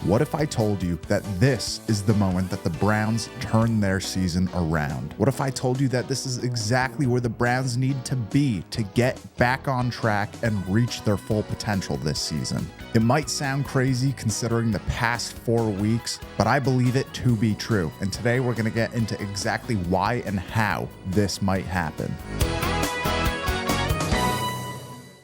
What if I told you that this is the moment that the Browns turn their season around? What if I told you that this is exactly where the Browns need to be to get back on track and reach their full potential this season? It might sound crazy considering the past 4 weeks, but I believe it to be true. And today we're going to get into exactly why and how this might happen.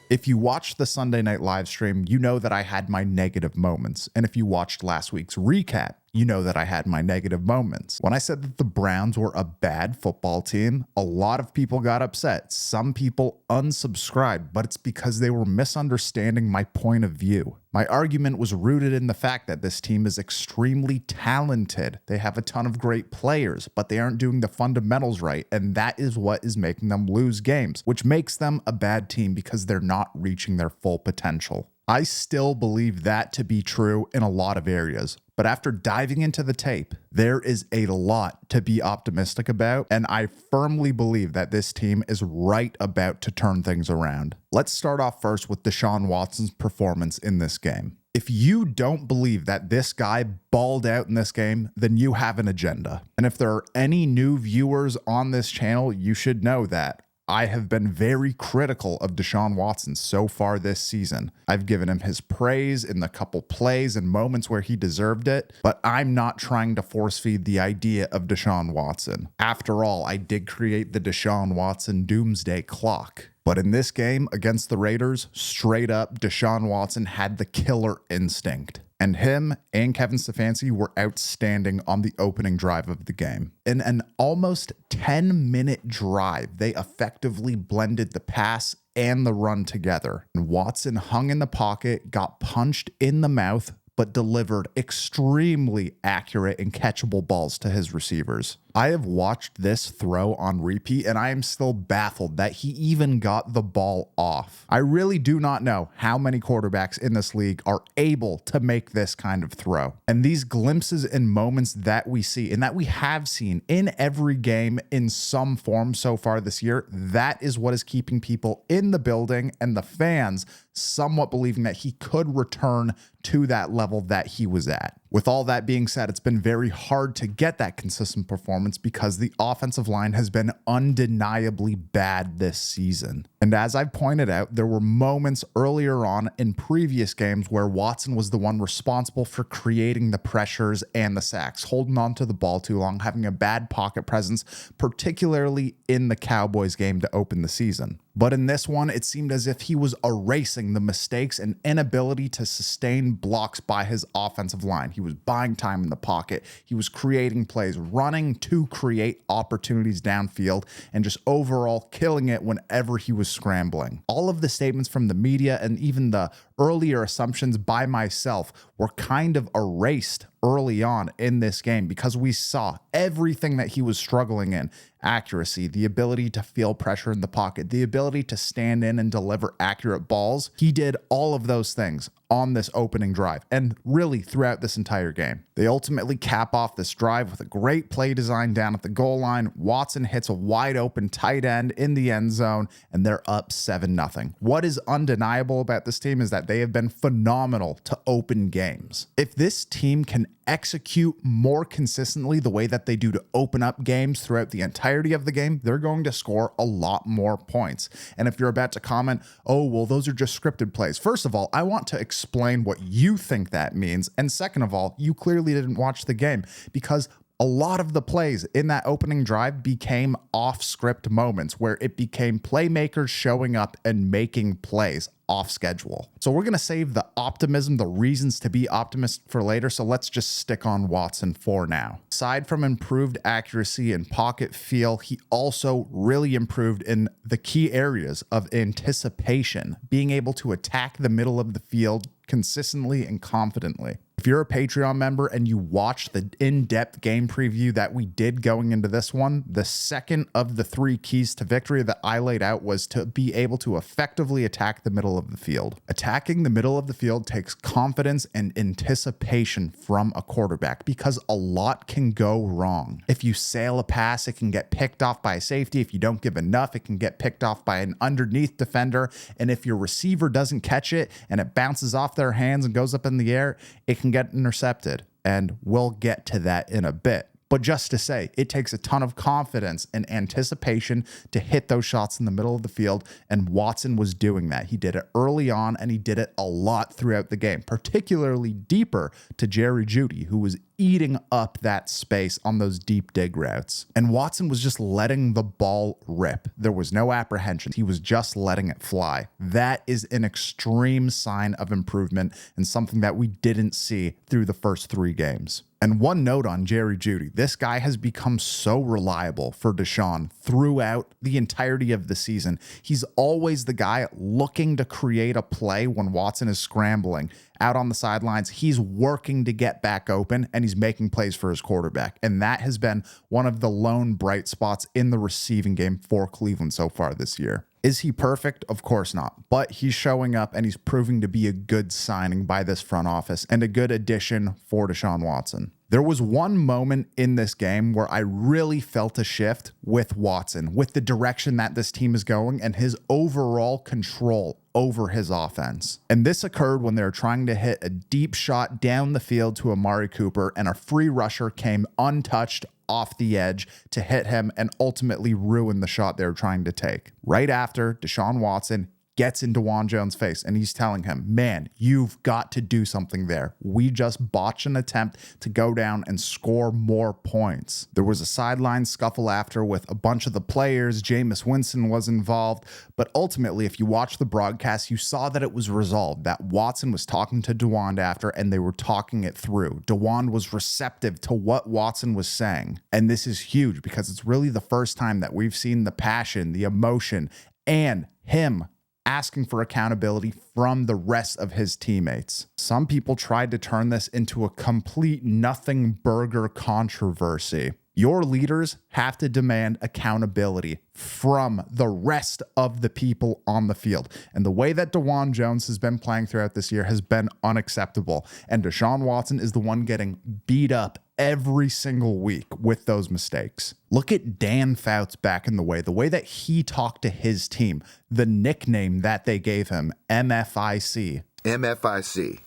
If you watched the Sunday night live stream, you know that I had my negative moments. And if you watched last week's recap, you know that I had my negative moments. When I said that the Browns were a bad football team, a lot of people got upset. Some people unsubscribed, but it's because they were misunderstanding my point of view. My argument was rooted in the fact that this team is extremely talented. They have a ton of great players, but they aren't doing the fundamentals right, and that is what is making them lose games, which makes them a bad team because they're not reaching their full potential. I still believe that to be true in a lot of areas. But after diving into the tape, there is a lot to be optimistic about, and I firmly believe that this team is right about to turn things around. Let's start off first with Deshaun Watson's performance in this game. If you don't believe that this guy balled out in this game, then you have an agenda. And if there are any new viewers on this channel, you should know that I have been very critical of Deshaun Watson so far this season. I've given him his praise in the couple plays and moments where he deserved it, but I'm not trying to force feed the idea of Deshaun Watson. After all, I did create the Deshaun Watson doomsday clock. But in this game against the Raiders, straight up, Deshaun Watson had the killer instinct. And him and Kevin Stefanski were outstanding on the opening drive of the game. In an almost 10-minute drive, they effectively blended the pass and the run together. And Watson hung in the pocket, got punched in the mouth, but delivered extremely accurate and catchable balls to his receivers. I have watched this throw on repeat, and I am still baffled that he even got the ball off. I really do not know how many quarterbacks in this league are able to make this kind of throw. And these glimpses and moments that we see, and that we have seen in every game in some form so far this year, that is what is keeping people in the building and the fans somewhat believing that he could return to that level that he was at. With all that being said, it's been very hard to get that consistent performance because the offensive line has been undeniably bad this season. And as I've pointed out, there were moments earlier on in previous games where Watson was the one responsible for creating the pressures and the sacks, holding on to the ball too long, having a bad pocket presence, particularly in the Cowboys game to open the season. But in this one, it seemed as if he was erasing the mistakes and inability to sustain blocks by his offensive line. He was buying time in the pocket. He was creating plays, running to create opportunities downfield, and just overall killing it whenever he was scrambling. All of the statements from the media and even the earlier assumptions by myself were kind of erased early on in this game because we saw everything that he was struggling in. Accuracy, the ability to feel pressure in the pocket, the ability to stand in and deliver accurate balls. He did all of those things on this opening drive and really throughout this entire game. They ultimately cap off this drive with a great play design down at the goal line. Watson hits a wide open tight end in the end zone and they're up 7-0. What is undeniable about this team is that they have been phenomenal to open games. If this team can execute more consistently the way that they do to open up games throughout the entirety of the game, they're going to score a lot more points. And if you're about to comment, oh, well, those are just scripted plays. First of all, I want to explain what you think that means. And second of all, you clearly didn't watch the game because a lot of the plays in that opening drive became off-script moments where it became playmakers showing up and making plays off schedule. So we're going to save the optimism, the reasons to be optimistic for later. So let's just stick on Watson for now. Aside from improved accuracy and pocket feel, he also really improved in the key areas of anticipation, being able to attack the middle of the field consistently and confidently. If you're a Patreon member and you watch the in-depth game preview that we did going into this one, the second of the 3 keys to victory that I laid out was to be able to effectively attack the middle of the field. Attacking the middle of the field takes confidence and anticipation from a quarterback because a lot can go wrong. If you sail a pass, it can get picked off by a safety. If you don't give enough, it can get picked off by an underneath defender. And if your receiver doesn't catch it and it bounces off their hands and goes up in the air, it can can get intercepted, and we'll get to that in a bit. But just to say, it takes a ton of confidence and anticipation to hit those shots in the middle of the field, and Watson was doing that. He did it early on, and he did it a lot throughout the game, particularly deeper to Jerry Jeudy, who was eating up that space on those deep dig routes. And Watson was just letting the ball rip. There was no apprehension. He was just letting it fly. That is an extreme sign of improvement and something that we didn't see through the first 3 games. And one note on Jerry Jeudy, this guy has become so reliable for Deshaun throughout the entirety of the season. He's always the guy looking to create a play when Watson is scrambling out on the sidelines. He's working to get back open, and he's making plays for his quarterback. And that has been one of the lone bright spots in the receiving game for Cleveland so far this year. Is he perfect? Of course not. But he's showing up, and he's proving to be a good signing by this front office and a good addition for Deshaun Watson. There was one moment in this game where I really felt a shift with Watson, with the direction that this team is going and his overall control over his offense. And this occurred when they were trying to hit a deep shot down the field to Amari Cooper, and a free rusher came untouched off the edge to hit him and ultimately ruin the shot they were trying to take. Right after, Deshaun Watson gets in DeJuan Jones' face, and he's telling him, man, you've got to do something there. We just botched an attempt to go down and score more points. There was a sideline scuffle after with a bunch of the players. Jameis Winston was involved, but ultimately, if you watch the broadcast, you saw that it was resolved, that Watson was talking to DeJuan after, and they were talking it through. DeJuan was receptive to what Watson was saying, and this is huge because it's really the first time that we've seen the passion, the emotion, and him asking for accountability from the rest of his teammates. Some people tried to turn this into a complete nothing burger controversy. Your leaders have to demand accountability from the rest of the people on the field. And the way that DeJuan Jones has been playing throughout this year has been unacceptable. And Deshaun Watson is the one getting beat up every single week with those mistakes. Look at Dan Fouts back in the way that he talked to his team, the nickname that they gave him, MFIC. MFIC.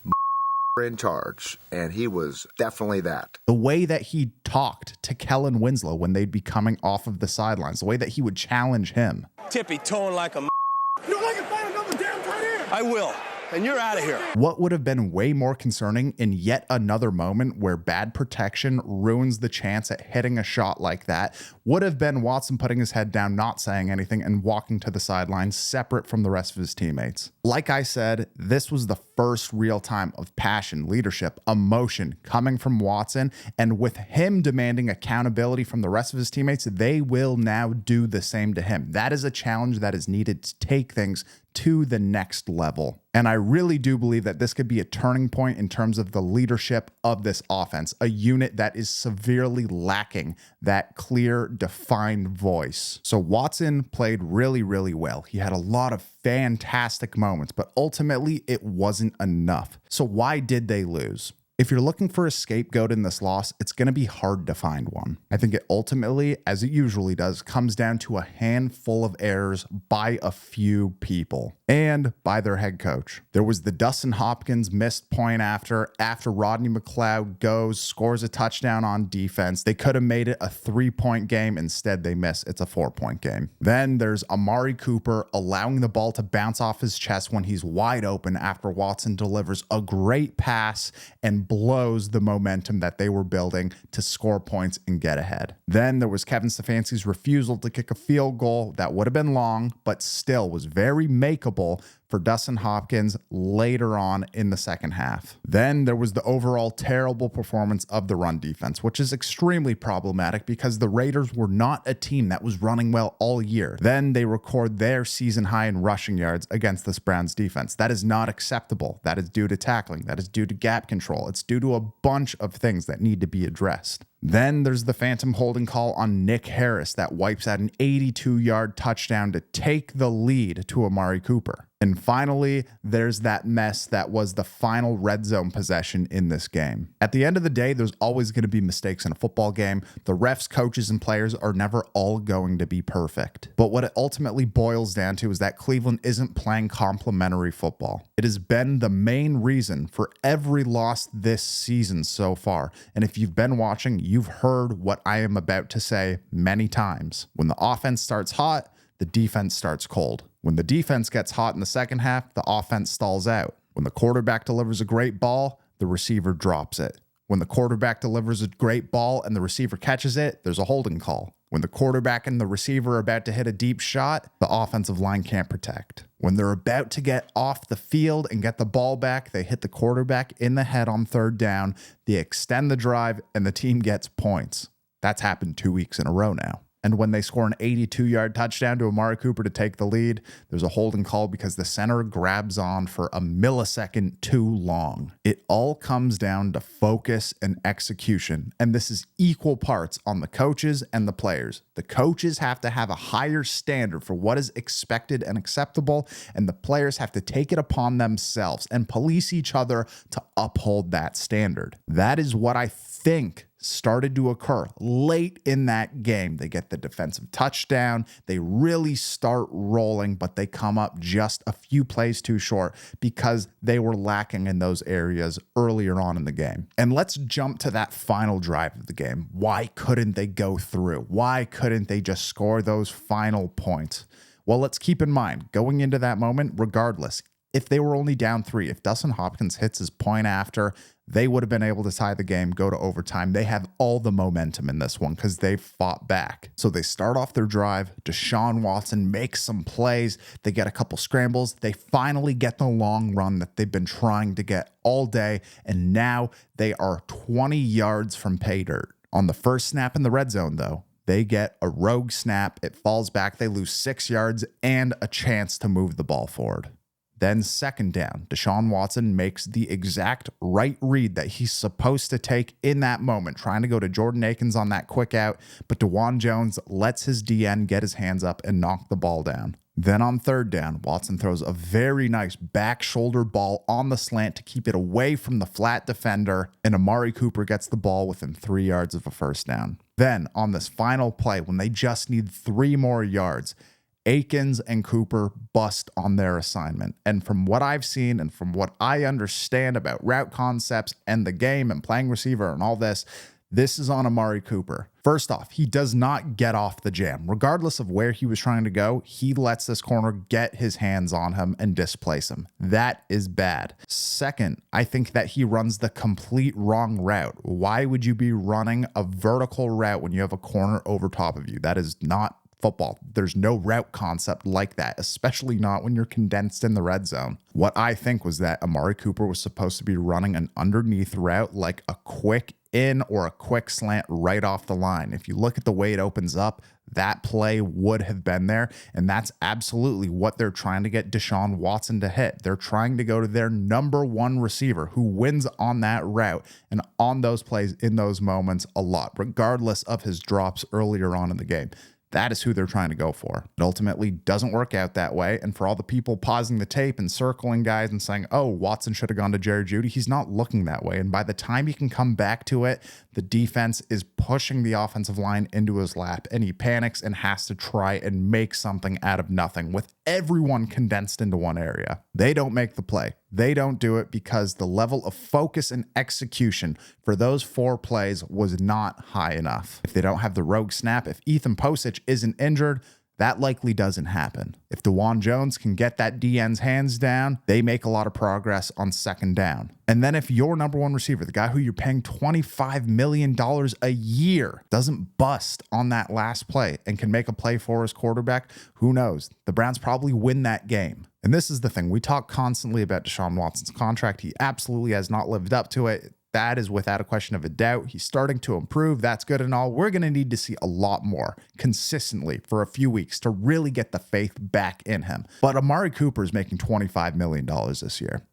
In charge, and he was definitely that. The way that he talked to Kellen Winslow when they'd be coming off of the sidelines, the way that he would challenge him. Tippy-toeing like a You know I can find another damn tight end. I will. And you're out of here. What would have been way more concerning in yet another moment where bad protection ruins the chance at hitting a shot like that would have been Watson putting his head down, not saying anything, and walking to the sidelines separate from the rest of his teammates. Like I said, this was the first real time of passion, leadership, emotion coming from Watson, and with him demanding accountability from the rest of his teammates, they will now do the same to him. That is a challenge that is needed to take things to the next level. And I really do believe that this could be a turning point in terms of the leadership of this offense, a unit that is severely lacking that clear, defined voice. So Watson played really, really well. He had a lot of fantastic moments, but ultimately it wasn't enough. So why did they lose? If you're looking for a scapegoat in this loss, it's going to be hard to find one. I think it ultimately, as it usually does, comes down to a handful of errors by a few people and by their head coach. There was the Dustin Hopkins missed point after Rodney McLeod scores a touchdown on defense. They could have made it a 3-point game. Instead, they miss. It's a 4-point game. Then there's Amari Cooper allowing the ball to bounce off his chest when he's wide open after Watson delivers a great pass and blows the momentum that they were building to score points and get ahead. Then there was Kevin Stefanski's refusal to kick a field goal that would have been long, but still was very makeable for Dustin Hopkins later on in the second half. Then there was the overall terrible performance of the run defense, which is extremely problematic because the Raiders were not a team that was running well all year. Then they record their season high in rushing yards against this Browns defense. That is not acceptable. That is due to tackling. That is due to gap control. It's due to a bunch of things that need to be addressed. Then there's the phantom holding call on Nick Harris that wipes out an 82-yard touchdown to take the lead to Amari Cooper. And finally, there's that mess that was the final red zone possession in this game. At the end of the day, there's always going to be mistakes in a football game. The refs, coaches, and players are never all going to be perfect. But what it ultimately boils down to is that Cleveland isn't playing complementary football. It has been the main reason for every loss this season so far. And if you've been watching, you've heard what I am about to say many times. When the offense starts hot, the defense starts cold. When the defense gets hot in the second half, the offense stalls out. When the quarterback delivers a great ball, the receiver drops it. When the quarterback delivers a great ball and the receiver catches it, there's a holding call. When the quarterback and the receiver are about to hit a deep shot, the offensive line can't protect. When they're about to get off the field and get the ball back, they hit the quarterback in the head on third down, they extend the drive, and the team gets points. That's happened 2 weeks in a row now. And when they score an 82-yard touchdown to Amari Cooper to take the lead, there's a holding call because the center grabs on for a millisecond too long. It all comes down to focus and execution, and this is equal parts on the coaches and the players. The coaches have to have a higher standard for what is expected and acceptable, and the players have to take it upon themselves and police each other to uphold that standard. That is what I think started to occur late in that game. They get the defensive touchdown. They really start rolling, but they come up just a few plays too short because they were lacking in those areas earlier on in the game. And let's jump to that final drive of the game. Why couldn't they go through? Why couldn't they just score those final points? Well, let's keep in mind, going into that moment, regardless, if they were only down 3, if Dustin Hopkins hits his point after, they would have been able to tie the game, go to overtime. They have all the momentum in this one because they've fought back. So they start off their drive. Deshaun Watson makes some plays. They get a couple scrambles. They finally get the long run that they've been trying to get all day. And now they are 20 yards from pay dirt. On the first snap in the red zone, though, they get a rogue snap. It falls back. They lose 6 yards and a chance to move the ball forward. Then second down, Deshaun Watson makes the exact right read that he's supposed to take in that moment, trying to go to Jordan Akins on that quick out, but DeJuan Jones lets his DN get his hands up and knock the ball down. Then on third down, Watson throws a very nice back shoulder ball on the slant to keep it away from the flat defender, and Amari Cooper gets the ball within 3 yards of a first down. Then on this final play, when they just need 3 more yards, Akins and Cooper bust on their assignment. And from what I've seen and from what I understand about route concepts and the game and playing receiver and all this, this is on Amari Cooper. First off, he does not get off the jam. Regardless of where he was trying to go, he lets this corner get his hands on him and displace him. That is bad. Second, I think that he runs the complete wrong route. Why would you be running a vertical route when you have a corner over top of you? That is not football. There's no route concept like that, especially not when you're condensed in the red zone. What I think was that Amari Cooper was supposed to be running an underneath route, like a quick in or a quick slant right off the line. If you look at the way it opens up, that play would have been there. And that's absolutely what they're trying to get Deshaun Watson to hit. They're trying to go to their number 1 receiver who wins on that route and on those plays in those moments a lot, regardless of his drops earlier on in the game. That is who they're trying to go for. It ultimately doesn't work out that way. And for all the people pausing the tape and circling guys and saying, oh, Watson should have gone to Jerry Jeudy, he's not looking that way. And by the time he can come back to it, the defense is pushing the offensive line into his lap, and he panics and has to try and make something out of nothing with everyone condensed into one area. They don't make the play. They don't do it because the level of focus and execution for those 4 plays was not high enough. If they don't have the rogue snap, if Ethan Posich isn't injured, that likely doesn't happen. If DeJuan Jones can get that DN's hands down, they make a lot of progress on second down. And then if your number 1 receiver, the guy who you're paying $25 million a year, doesn't bust on that last play and can make a play for his quarterback, who knows? The Browns probably win that game. And this is the thing. We talk constantly about Deshaun Watson's contract. He absolutely has not lived up to it. That is without a question of a doubt. He's starting to improve. That's good and all. We're going to need to see a lot more consistently for a few weeks to really get the faith back in him. But Amari Cooper is making $25 million this year.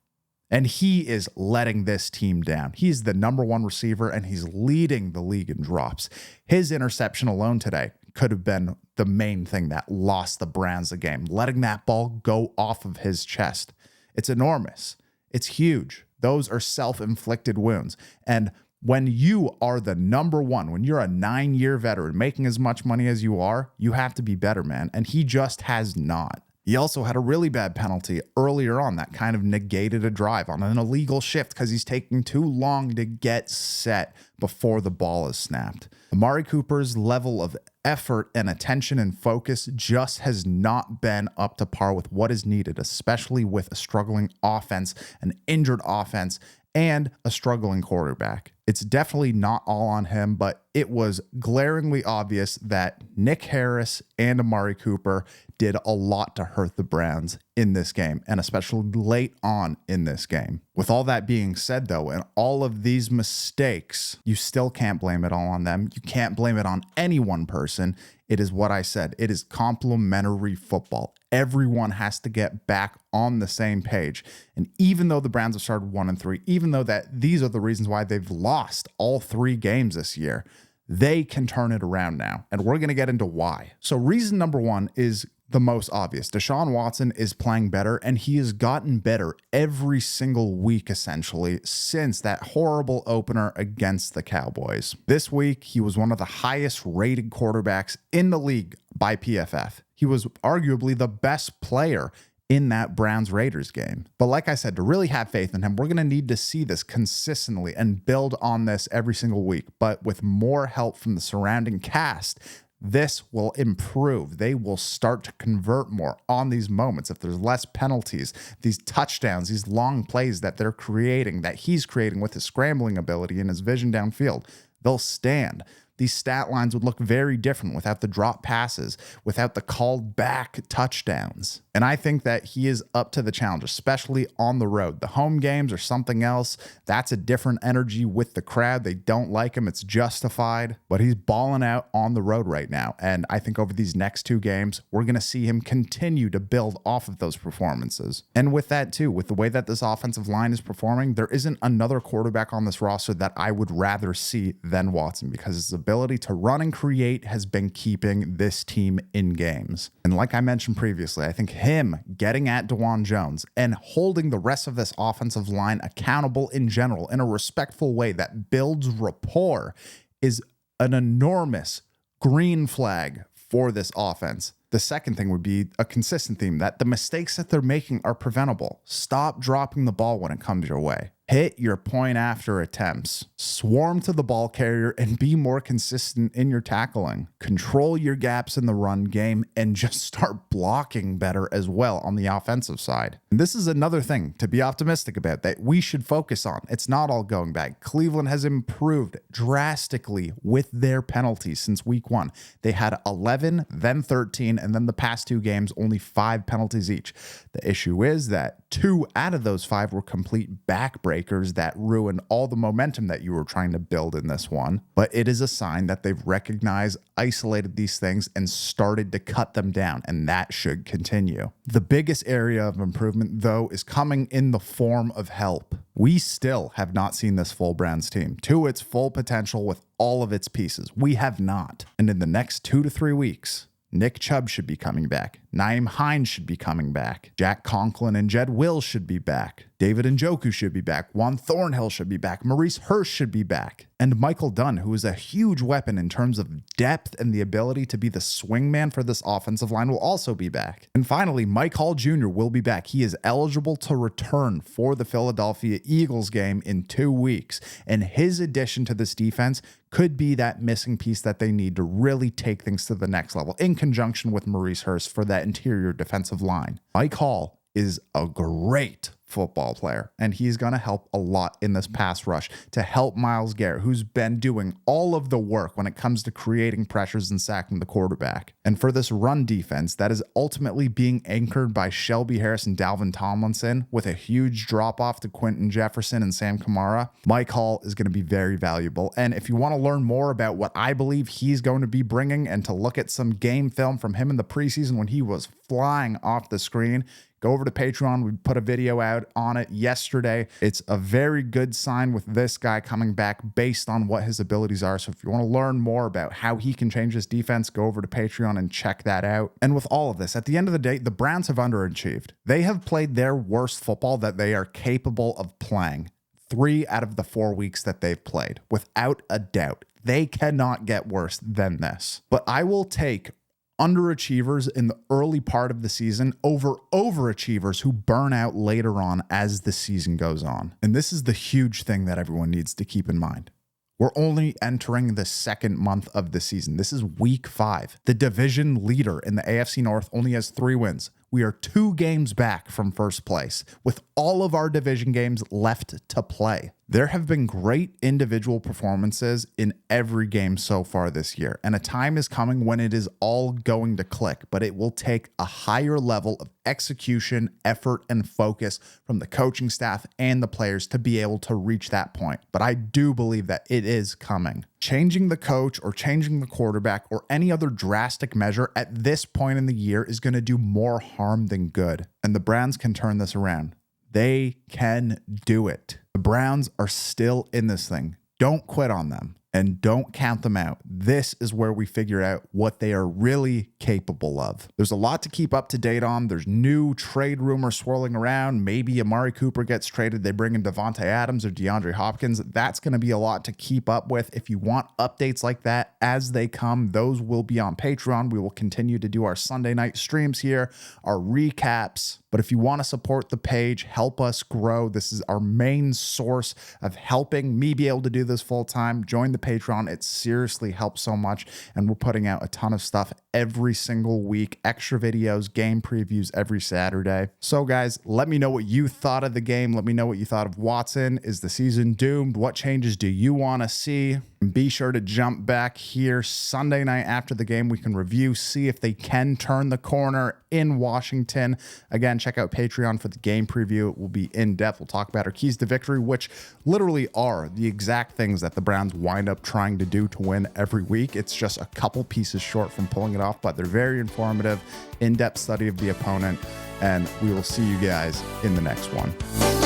And he is letting this team down. He's the number 1 receiver, and he's leading the league in drops. His interception alone today could have been the main thing that lost the Browns the game. Letting that ball go off of his chest. It's enormous. It's huge. Those are self-inflicted wounds. And when you are the number one, when you're a 9-year veteran making as much money as you are, you have to be better, man. And he just has not. He also had a really bad penalty earlier on that kind of negated a drive on an illegal shift because he's taking too long to get set before the ball is snapped. Amari Cooper's level of effort and attention and focus just has not been up to par with what is needed, especially with a struggling offense, an injured offense, and a struggling quarterback. It's definitely not all on him, but it was glaringly obvious that Nick Harris and Amari Cooper did a lot to hurt the Browns in this game, and especially late on in this game. With all that being said, though, and all of these mistakes, you still can't blame it all on them. You can't blame it on any one person. It is what I said. It is complementary football. Everyone has to get back on the same page. And even though the Browns have started 1-3, even though that these are the reasons why they've lost all 3 games this year, they can turn it around now. And we're going to get into why. So reason number 1 is the most obvious. Deshaun Watson is playing better, and he has gotten better every single week, essentially, since that horrible opener against the Cowboys. This week, he was one of the highest rated quarterbacks in the league by PFF. He was arguably the best player in that Browns-Raiders game. But like I said, to really have faith in him, we're going to need to see this consistently and build on this every single week. But with more help from the surrounding cast, this will improve. They will start to convert more on these moments. If there's less penalties, these touchdowns, these long plays that they're creating, that he's creating with his scrambling ability and his vision downfield, they'll stand. These stat lines would look very different without the drop passes, without the called back touchdowns. And I think that he is up to the challenge, especially on the road. The home games are something else. That's a different energy with the crowd. They don't like him. It's justified. But he's balling out on the road right now. And I think over these next 2 games, we're going to see him continue to build off of those performances. And with that too, with the way that this offensive line is performing, there isn't another quarterback on this roster that I would rather see than Watson, because his ability to run and create has been keeping this team in games. And like I mentioned previously, I think him getting at DeJuan Jones and holding the rest of this offensive line accountable in general in a respectful way that builds rapport is an enormous green flag for this offense. The second thing would be a consistent theme that the mistakes that they're making are preventable. Stop dropping the ball when it comes your way. Hit your point after attempts. Swarm to the ball carrier and be more consistent in your tackling. Control your gaps in the run game and just start blocking better as well on the offensive side. And this is another thing to be optimistic about that we should focus on. It's not all going bad. Cleveland has improved drastically with their penalties since week 1. They had 11, then 13, and then the past 2 games, only 5 penalties each. The issue is that 2 out of those 5 were complete backbreakers that ruin all the momentum that you were trying to build in this one. But it is a sign that they've recognized, isolated these things, and started to cut them down, and that should continue. The biggest area of improvement, though, is coming in the form of help. We still have not seen this full Browns team to its full potential with all of its pieces. We have not. And in the next 2 to 3 weeks, Nick Chubb should be coming back. Nyheim Hines should be coming back. Jack Conklin and Jed Wills should be back. David Njoku should be back. Juan Thornhill should be back. Maurice Hurst should be back. And Michael Dunn, who is a huge weapon in terms of depth and the ability to be the swingman for this offensive line, will also be back. And finally, Mike Hall Jr. will be back. He is eligible to return for the Philadelphia Eagles game in 2 weeks. And his addition to this defense could be that missing piece that they need to really take things to the next level in conjunction with Maurice Hurst for that interior defensive line. Mike Hall is a great football player, and he's going to help a lot in this pass rush to help Myles Garrett, who's been doing all of the work when it comes to creating pressures and sacking the quarterback. And for this run defense that is ultimately being anchored by Shelby Harris and Dalvin Tomlinson, with a huge drop off to Quentin Jefferson and Sam Kamara, Mike Hall is going to be very valuable. And if you want to learn more about what I believe he's going to be bringing and to look at some game film from him in the preseason when he was flying off the screen, go Go over to Patreon. We put a video out on it yesterday. It's a very good sign with this guy coming back based on what his abilities are. So if you want to learn more about how he can change his defense, go over to Patreon and check that out. And with all of this, at the end of the day, the Browns have underachieved. They have played their worst football that they are capable of playing 3 out of the 4 weeks that they've played, without a doubt. They cannot get worse than this. But I will take underachievers in the early part of the season over overachievers who burn out later on as the season goes on. And this is the huge thing that everyone needs to keep in mind. We're only entering the second month of the season. This is week 5. The division leader in the AFC North only has 3 wins. We are 2 games back from first place, with all of our division games left to play. There have been great individual performances in every game so far this year, and a time is coming when it is all going to click, but it will take a higher level of execution, effort, and focus from the coaching staff and the players to be able to reach that point. But I do believe that it is coming. Changing the coach or changing the quarterback or any other drastic measure at this point in the year is going to do more harm than good. And the Browns can turn this around. They can do it. The Browns are still in this thing. Don't quit on them and don't count them out. This is where we figure out what they are really capable of. There's a lot to keep up to date on. There's new trade rumors swirling around. Maybe Amari Cooper gets traded. They bring in Devontae Adams or DeAndre Hopkins. That's going to be a lot to keep up with. If you want updates like that as they come, those will be on Patreon. We will continue to do our Sunday night streams here, our recaps. But if you want to support the page, help us grow. This is our main source of helping me be able to do this full time. Join the Patreon. It seriously helps so much. And we're putting out a ton of stuff every single week, extra videos, game previews every Saturday. So guys, let me know what you thought of the game. Let me know what you thought of Watson. Is the season doomed? What changes do you want to see? And be sure to jump back here Sunday night after the game. We can review, see if they can turn the corner in Washington. Again, check out Patreon for the game preview. It will be in depth. We'll talk about our keys to victory, which literally are the exact things that the Browns wind up trying to do to win every week. It's just a couple pieces short from pulling it off, but they're very informative, in-depth study of the opponent, and we will see you guys in the next one.